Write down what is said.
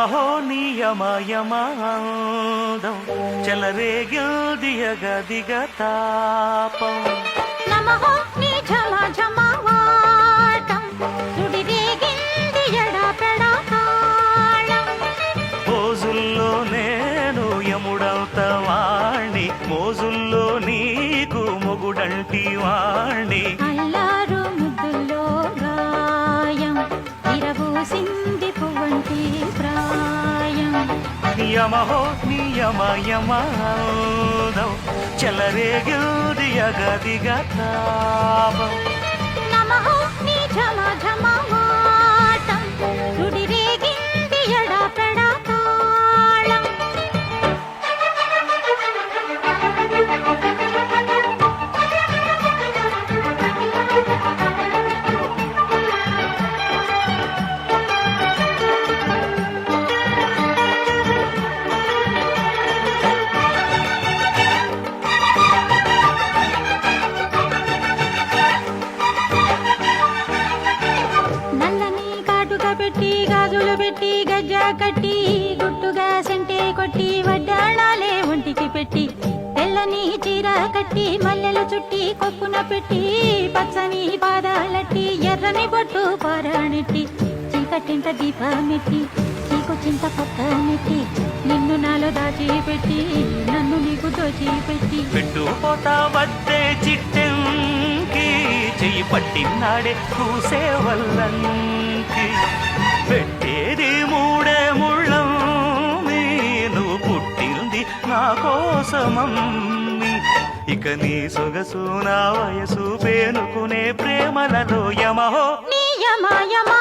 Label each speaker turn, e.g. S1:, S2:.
S1: యమహో నియమయమాదం చెలరేగిల్దియగ దిగతాపం
S2: నమః నీ ఝమ ఝమవాటం సుడిరేగింది ఎడపెడతాళం
S1: మోజుల్లో నేను యముడవుత వాణ్ణి మోజుల్లో నీకు మొగుడంటి వాణ్ణి
S2: అల్లారు ముద్దుల్లో గాయం విరబూసింది పువ్వంటి ప్రాయం
S1: యమహో నియమయమాదం చెలరేగిల్దియగ దిగతాపం
S2: నమః నీ ఝమ ఝమవాటం సుడిరేగింది ఎడపెడతాళం నల్లని కాటుక పెట్టి గాజులు పెట్టి గజ్జా కట్టి గుట్టుగా సెంటే కొట్టి వడ్డాణాలే ఒంటికి పెట్టి తెల్లని చీర కట్టి మల్లెలు చుట్టి కొప్పున పెట్టి పచ్చని పాదాలట్టి ఎర్రని బొట్టు పారాణెట్టి చీకటింట దీపమెట్టి చీకొచ్చింత పక్క నెట్టి నిన్ను నాలో దాచిపెట్టి నన్ను నీకు దోచిపెట్టి
S1: పెట్టుపోతా వద్దే చిట్టెంకి చెయ్యి పట్టినాడే కూసే వల్లంకి పెట్టేది మూడే ముళ్ళం నువ్వు పుట్టింది నా కోసమమ్మి ఇక నీ సొగసు నా వయసు పేనుకునే ప్రేమలలో యమహో
S2: నీ యమ యమ